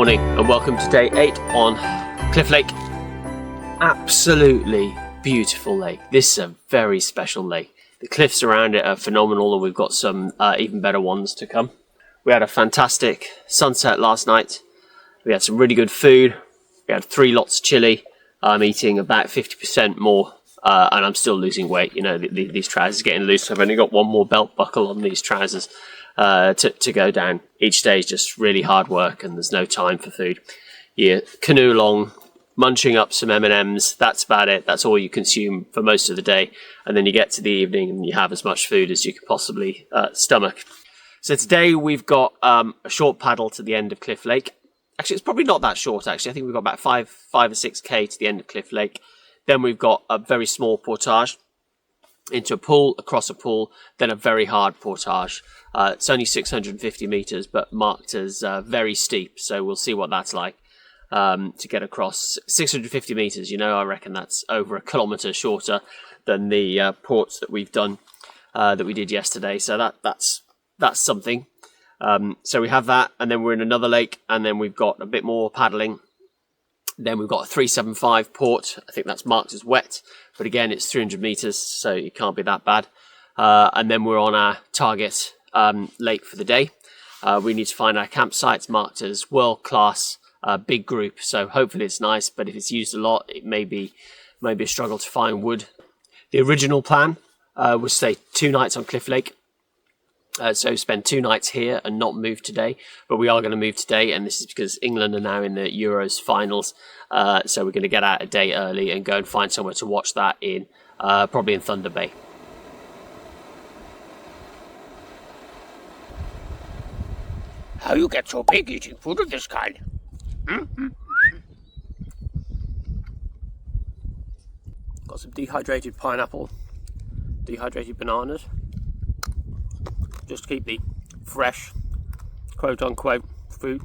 morning and welcome to day 8 on Cliff Lake. Absolutely beautiful lake. This is a very special lake. The cliffs around it are phenomenal and we've got some even better ones to come. We had a fantastic sunset last night. We had some really good food. We had 3 lots of chili. I'm eating about 50% more and I'm still losing weight. You know, these trousers are getting loose. I've only got one more belt buckle on these trousers to go down. Each day is just really hard work and there's no time for food. You canoe along, munching up some M&Ms. That's about it. That's all you consume for most of the day. And then you get to the evening and you have as much food as you could possibly stomach. So today we've got a short paddle to the end of Cliff Lake. Actually, it's probably not that short, actually. I think we've got about 5 or 6k to the end of Cliff Lake. Then we've got a very small portage into a pool, across a pool, then a very hard portage. It's only 650 meters, but marked as very steep. So we'll see what that's like to get across 650 meters. You know, I reckon that's over a kilometer shorter than the ports that we've done, that we did yesterday. So that's something. So we have that, and then we're in another lake, and then we've got a bit more paddling. Then we've got a 375 port. I think that's marked as wet, but again, it's 300 meters, so it can't be that bad. And then we're on our target lake for the day. We need to find our campsites marked as world-class, big group. So hopefully it's nice, but if it's used a lot, it may be a struggle to find wood. The original plan was stay 2 nights on Cliff Lake. So spend 2 nights here and not move today, but we are going to move today, and this is because England are now in the Euros finals, so we're going to get out a day early and go and find somewhere to watch that in, probably in Thunder Bay. How you get so big eating food of this kind? Got some dehydrated pineapple, dehydrated bananas, just to keep the fresh, quote-unquote, food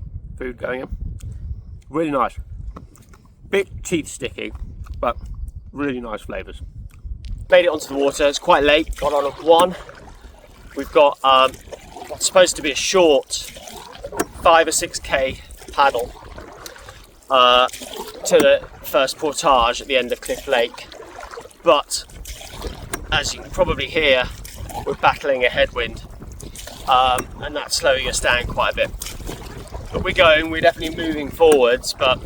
going in. Really nice. Bit teeth sticky, but really nice flavours. Made it onto the water. It's quite late. Got on at 1. We've got what's supposed to be a short 5 or 6k paddle to the first portage at the end of Cliff Lake. But as you can probably hear, we're battling a headwind. And that's slowing us down quite a bit. But we're definitely moving forwards, but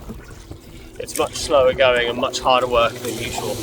it's much slower going and much harder work than usual.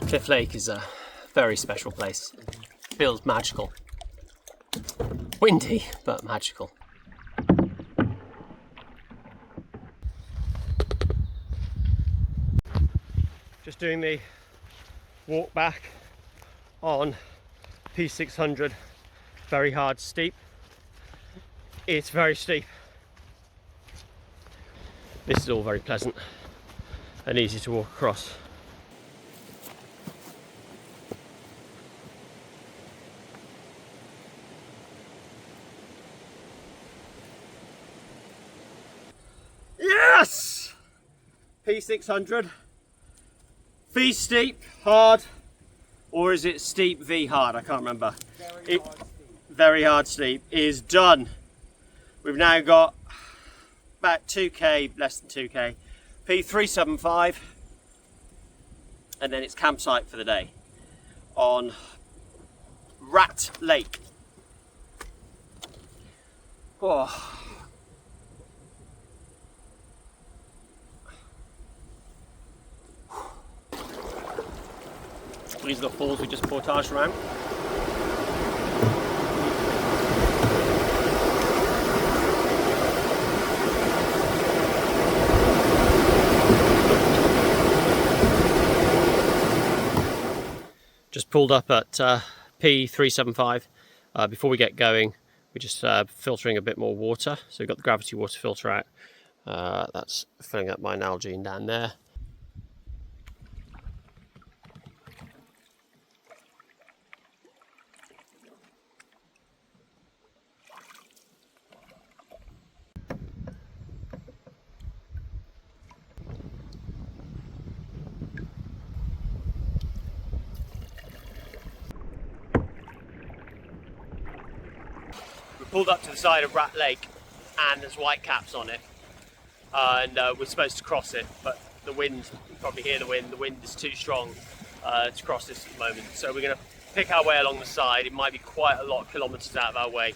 Cliff Lake is a very special place. It feels magical. Windy, but magical. Just doing the walk back on P600. Very hard, steep. It's very steep. This is all very pleasant and easy to walk across. P600. V steep, hard, or is it steep V hard? I can't remember. Very hard steep is done. We've now got about 2k, less than 2k. P375, and then it's campsite for the day on Rat Lake. Oh. These are the falls we just portaged around. Just pulled up at P375. Before we get going, we're just filtering a bit more water. So we've got the gravity water filter out. That's filling up my Nalgene down there. Pulled up to the side of Rat Lake and there's whitecaps on it, and we're supposed to cross it, but the wind, you probably hear the wind is too strong to cross this at the moment, so we're going to pick our way along the side. It might be quite a lot of kilometres out of our way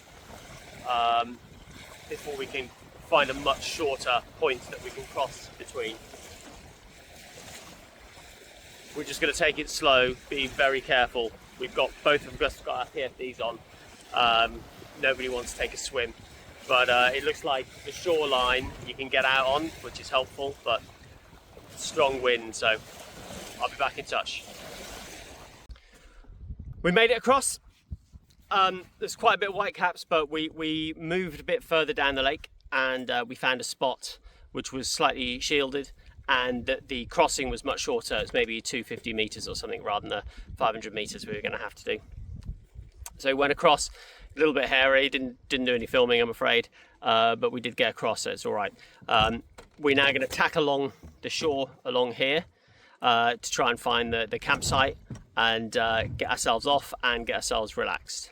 before we can find a much shorter point that we can cross between. We're just going to take it slow, be very careful. We've got both of us got our PFDs on. Nobody wants to take a swim, but it looks like the shoreline you can get out on, which is helpful, but strong wind, so I'll be back in touch. We made it across. There's quite a bit of whitecaps, but we moved a bit further down the lake, and we found a spot which was slightly shielded, and the crossing was much shorter. It's maybe 250 meters or something rather than the 500 meters we were going to have to do. So we went across. A little bit hairy, didn't do any filming, I'm afraid, but we did get across, so it's all right. We're now going to tack along the shore along here to try and find the campsite and get ourselves off and get ourselves relaxed.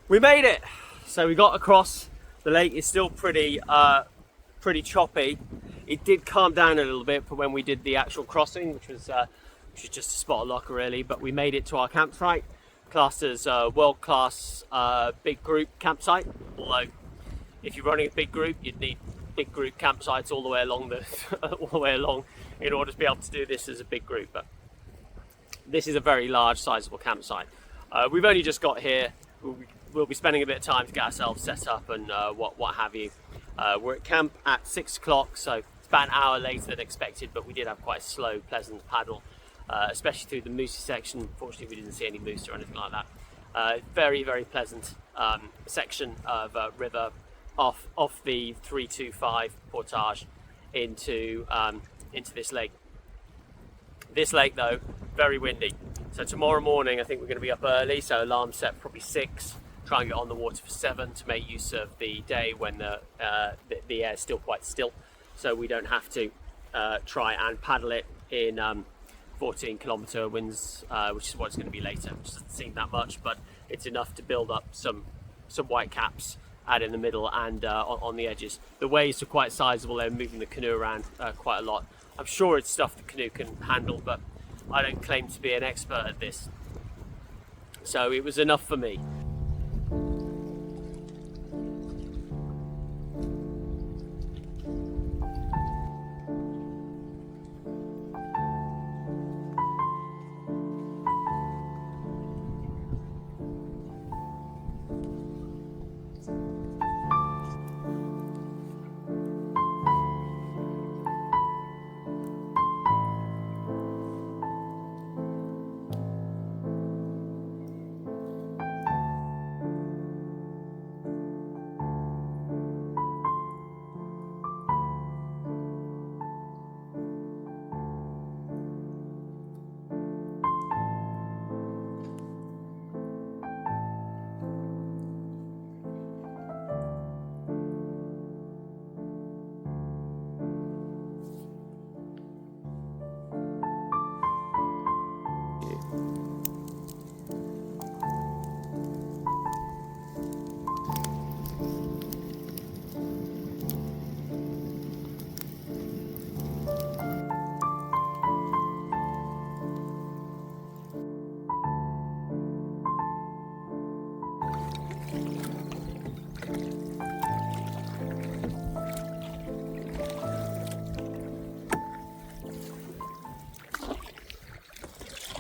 We made it! So we got across. The lake is still pretty choppy. It did calm down a little bit for when we did the actual crossing, which was just a spot of luck really, but we made it to our campsite. Classed as a world-class big group campsite, although if you're running a big group you'd need big group campsites all the way along in order to be able to do this as a big group, but this is a very large sizable campsite. We've only just got here. We'll be spending a bit of time to get ourselves set up and what have you. We're at camp at 6 o'clock, so it's about an hour later than expected, but we did have quite a slow, pleasant paddle. Especially through the moosey section. Fortunately, we didn't see any moose or anything like that. Very, very pleasant section of river off the 325 portage into this lake. This lake, though, very windy. So tomorrow morning, I think we're going to be up early. So alarm set probably 6. Try and get on the water for 7 to make use of the day when the air is still quite still, so we don't have to try and paddle it in 14-kilometre winds, which is what it's going to be later, which doesn't seem that much, but it's enough to build up some white caps out in the middle and on the edges. The waves are quite sizable. They're moving the canoe around quite a lot. I'm sure it's stuff the canoe can handle, but I don't claim to be an expert at this, so it was enough for me.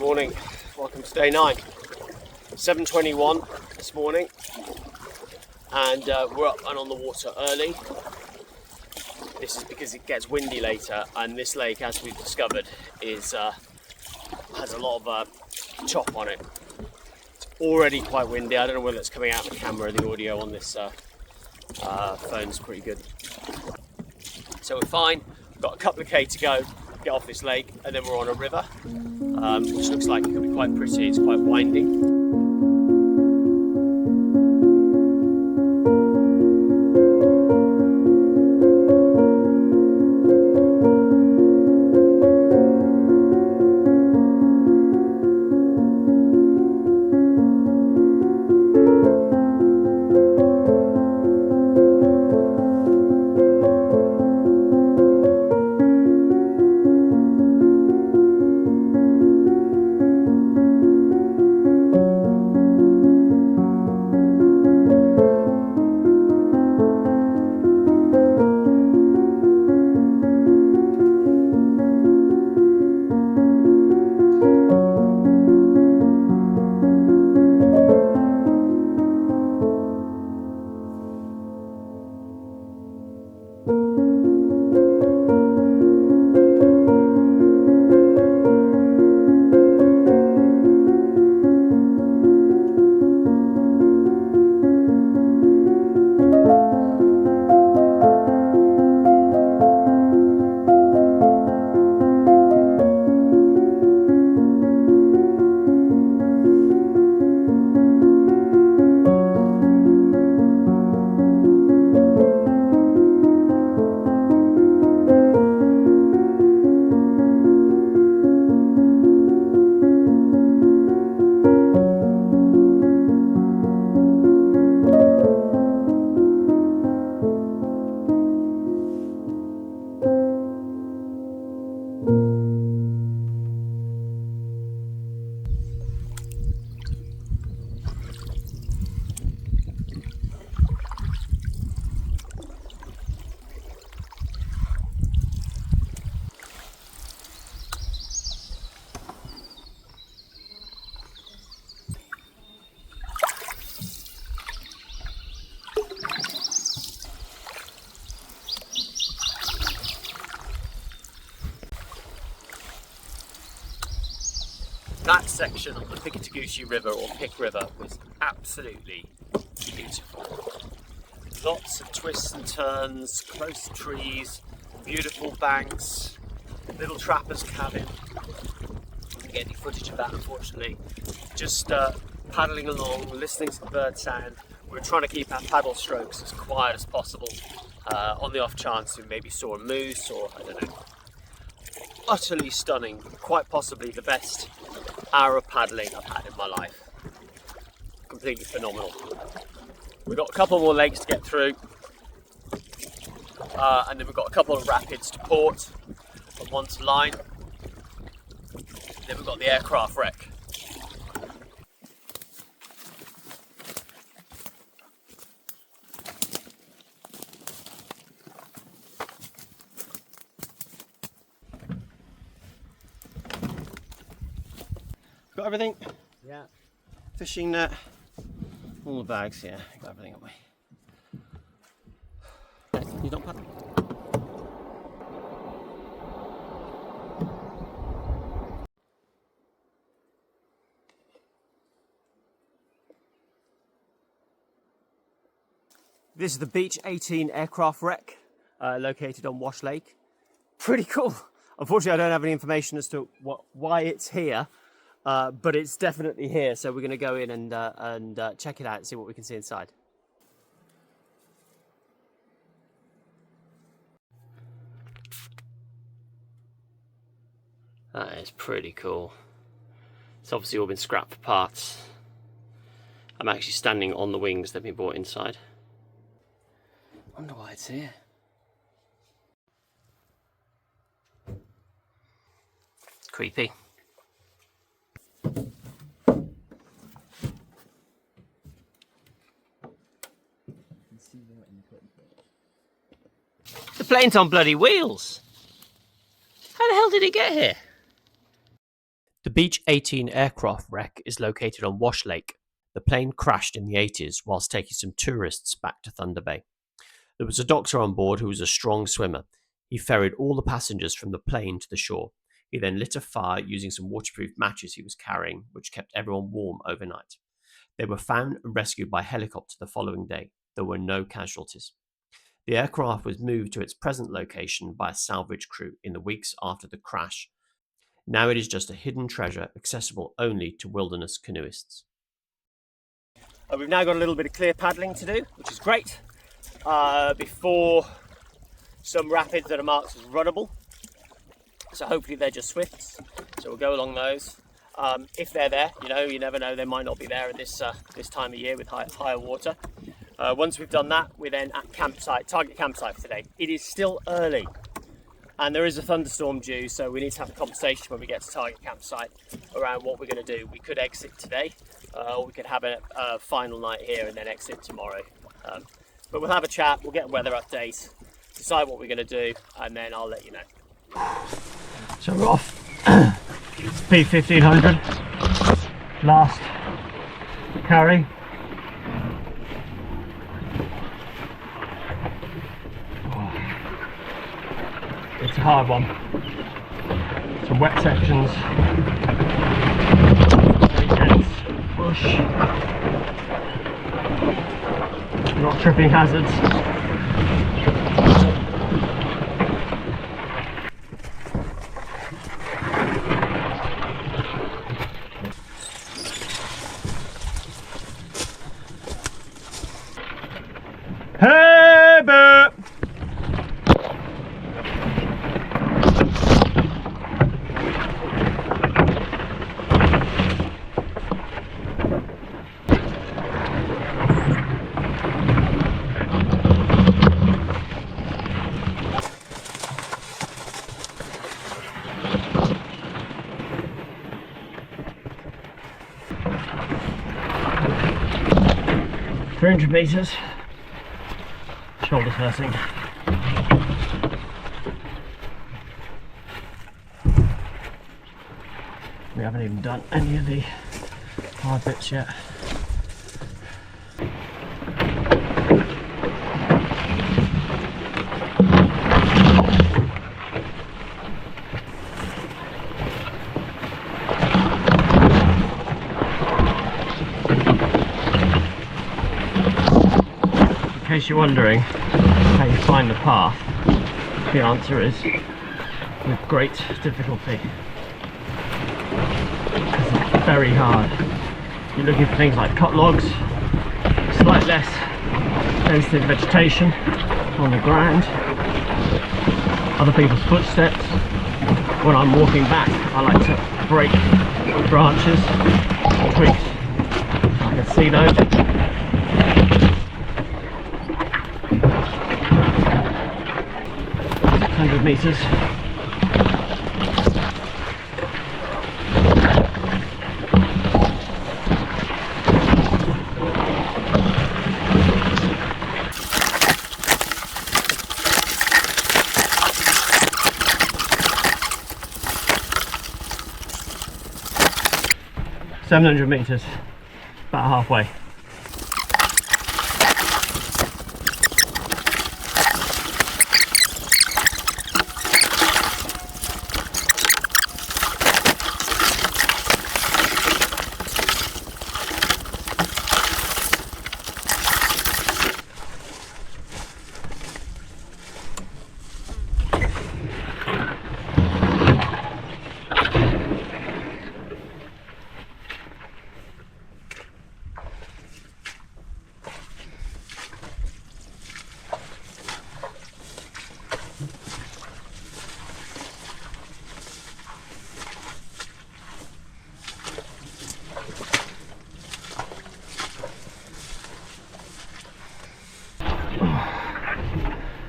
Morning, welcome to day 9. 7:21 this morning, and we're up and on the water early. This is because it gets windy later, and this lake, as we've discovered, is has a lot of chop on it. It's already quite windy. I don't know whether it's coming out of the camera. The audio on this phone's pretty good. So we're fine. We've got a couple of K to go, get off this lake, and then we're on a river, which looks like it could be quite pretty. It's quite winding. That section of the Pictographs River, or Pic River, was absolutely beautiful. Lots of twists and turns, close trees, beautiful banks, little trapper's cabin. Didn't get any footage of that, unfortunately. Just paddling along, listening to the bird sound. We're trying to keep our paddle strokes as quiet as possible, on the off chance we maybe saw a moose or, I don't know. Utterly stunning, quite possibly the best hour of paddling I've had in my life. Completely phenomenal. We've got a couple more lakes to get through, and then we've got a couple of rapids to port and one to line. Then we've got the aircraft wreck. Got everything? Yeah. Fishing net, all the bags, yeah, got everything on me. You don't paddle? This is the Beach 18 aircraft wreck, located on Wash Lake. Pretty cool. Unfortunately, I don't have any information as to why it's here. But it's definitely here, so we're going to go in and check it out and see what we can see inside. That is pretty cool. It's obviously all been scrapped for parts. I'm actually standing on the wings that have been brought inside. Wonder why it's here. Creepy. The plane's on bloody wheels. How the hell did it get here? The Beach 18 aircraft wreck is located on Wash Lake. The plane crashed in the 80s whilst taking some tourists back to Thunder Bay. There was a doctor on board who was a strong swimmer. He ferried all the passengers from the plane to the shore. He then lit a fire using some waterproof matches he was carrying, which kept everyone warm overnight. They were found and rescued by helicopter the following day. There were no casualties. The aircraft was moved to its present location by a salvage crew in the weeks after the crash. Now it is just a hidden treasure accessible only to wilderness canoeists. We've now got a little bit of clear paddling to do, which is great, before some rapids that are marked as runnable. So hopefully they're just swifts, so we'll go along those. If they're there, you never know, they might not be there at this time of year with higher water. Once we've done that, we're then at target campsite for today. It is still early and there is a thunderstorm due, so we need to have a conversation when we get to target campsite around what we're going to do. We could exit today, or we could have a final night here and then exit tomorrow. But we'll have a chat, we'll get a weather update, decide what we're going to do, and then I'll let you know. So we're off. It's P1500, last carry. It's a hard one. Some wet sections, very dense bush, rock tripping hazards. Hey, boo! 300 meters, shoulders hurting. We haven't even done any of the hard bits yet. In case you're wondering how you find the path, the answer is with great difficulty. It's very hard. You're looking for things like cut logs, slightly less sensitive vegetation on the ground, other people's footsteps. When I'm walking back, I like to break branches, twigs. I can see those. 600 meters. $700 meters, about halfway.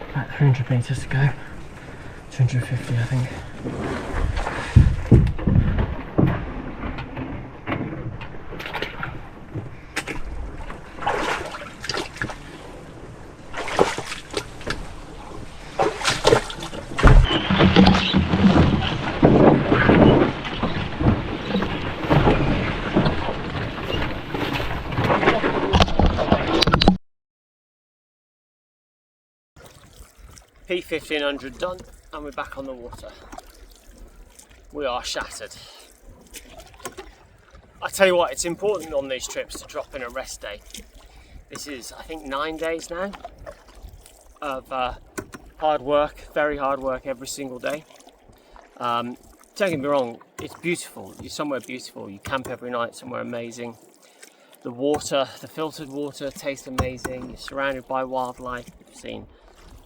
About 300 meters to go, 250 I think. P1500 done, and we're back on the water. We are shattered. I tell you what, it's important on these trips to drop in a rest day. This is, I think, 9 days now of hard work, very hard work every single day. Don't get me wrong, it's beautiful. You're somewhere beautiful. You camp every night somewhere amazing. The water, the filtered water, tastes amazing. You're surrounded by wildlife. You've seen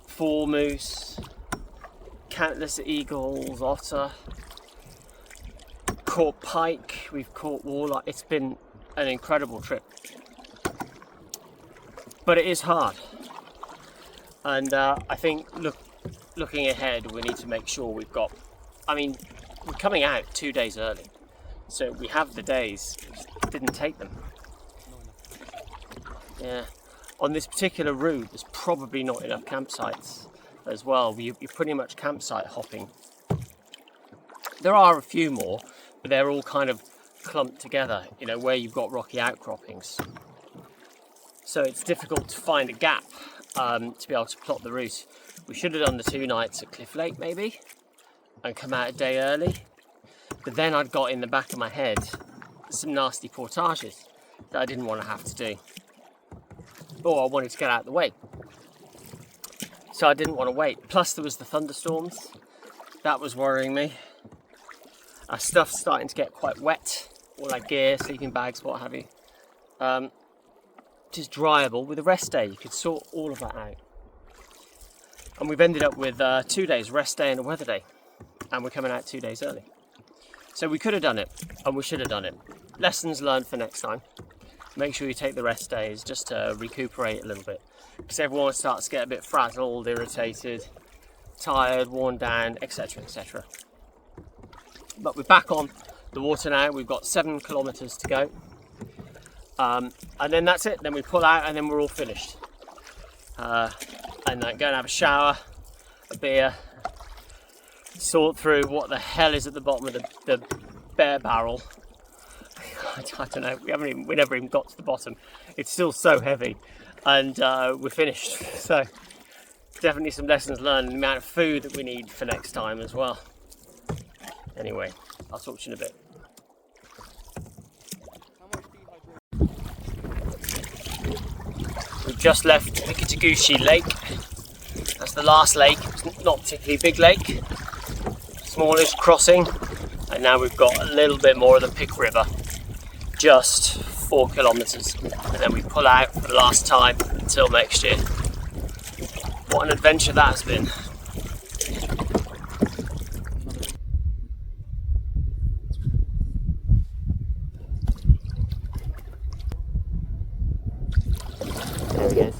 4 moose, countless eagles, otter, caught pike, we've caught walleye. It's been an incredible trip. But it is hard. And I think looking ahead, we need to make sure we've got, we're coming out 2 days early. So we have the days, we just didn't take them. Yeah. On this particular route, there's probably not enough campsites as well. You're pretty much campsite hopping. There are a few more, but they're all kind of clumped together, where you've got rocky outcroppings. So it's difficult to find a gap to be able to plot the route. We should have done the 2 nights at Cliff Lake maybe, and come out a day early. But then I'd got in the back of my head some nasty portages that I didn't want to have to do. Or I wanted to get out of the way. So I didn't want to wait. Plus there was the thunderstorms. That was worrying me. Our stuff's starting to get quite wet. All our gear, sleeping bags, what have you. It is dryable. With a rest day, you could sort all of that out. And we've ended up with 2 days, rest day and a weather day. And we're coming out 2 days early. So we could have done it, and we should have done it. Lessons learned for next time. Make sure you take the rest days just to recuperate a little bit. Because everyone starts to get a bit frazzled, irritated, tired, worn down, etc, etc. But we're back on the water now. We've got 7 kilometres to go. And then that's it. Then we pull out and then we're all finished. And then go and have a shower, a beer, sort through what the hell is at the bottom of the bear barrel. I don't know, we never even got to the bottom. It's still so heavy, and we're finished. So definitely some lessons learned, and the amount of food that we need for next time as well. Anyway, I'll talk to you in a bit. We've just left Pictographs Lake. That's the last lake. It's not a particularly big lake, smallish crossing, and now we've got a little bit more of the Pic River. Just 4 kilometres, and then we pull out for the last time until next year. What an adventure that has been. There he is.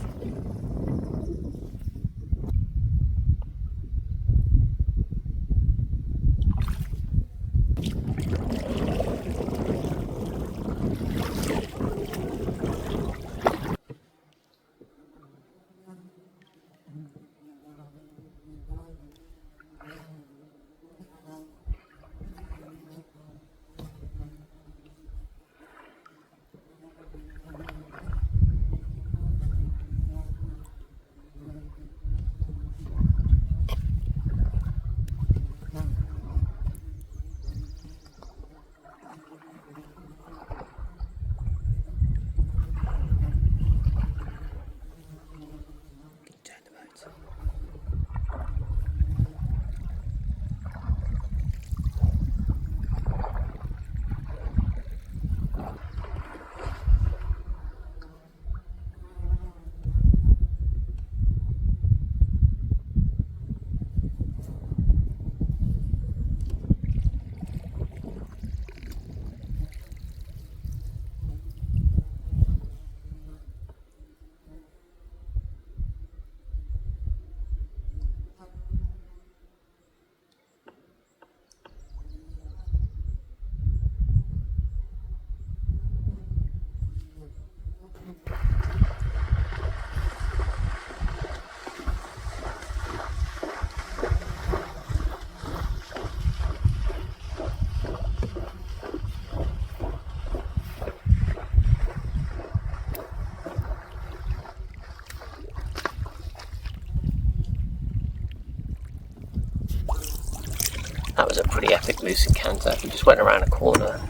That was a pretty epic moose encounter. We just went around a corner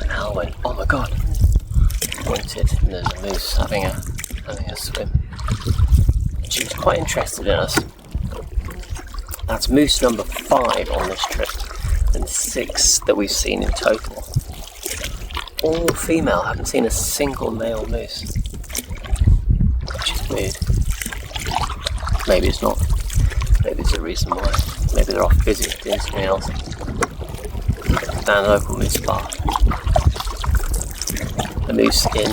and Al went, oh my god, pointed, and there's a moose having a swim. And she was quite interested in us. That's moose number 5 on this trip, and 6 that we've seen in total. All female, I haven't seen a single male moose. Which is weird. Maybe it's not. Maybe there's a reason why. Maybe they're off busy doing something else. Down the local moose bar. The moose inn.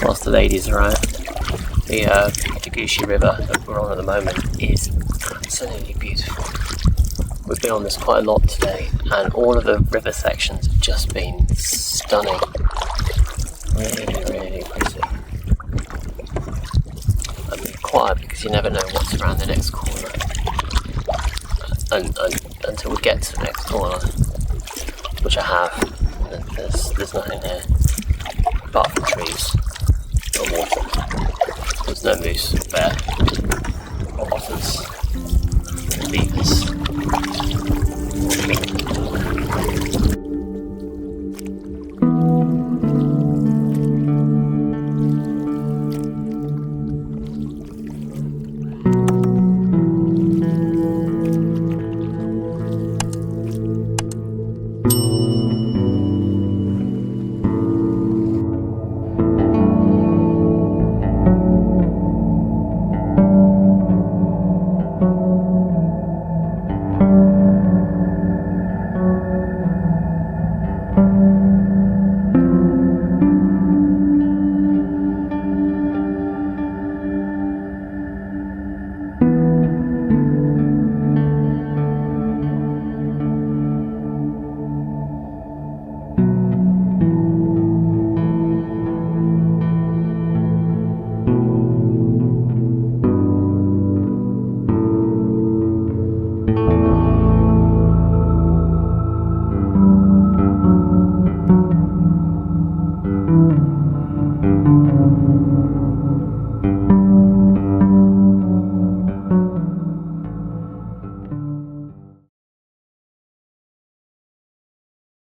Whilst the ladies are out. The Pictographs river that we're on at the moment is absolutely beautiful. We've been on this quite a lot today, and all of the river sections have just been stunning. Really, really pretty. And be quiet because you never know what's around the next corner. Until we get to the next corner, which I have. There's nothing here apart from trees or water. There's no moose, bear, or otters, or beavers, or mink.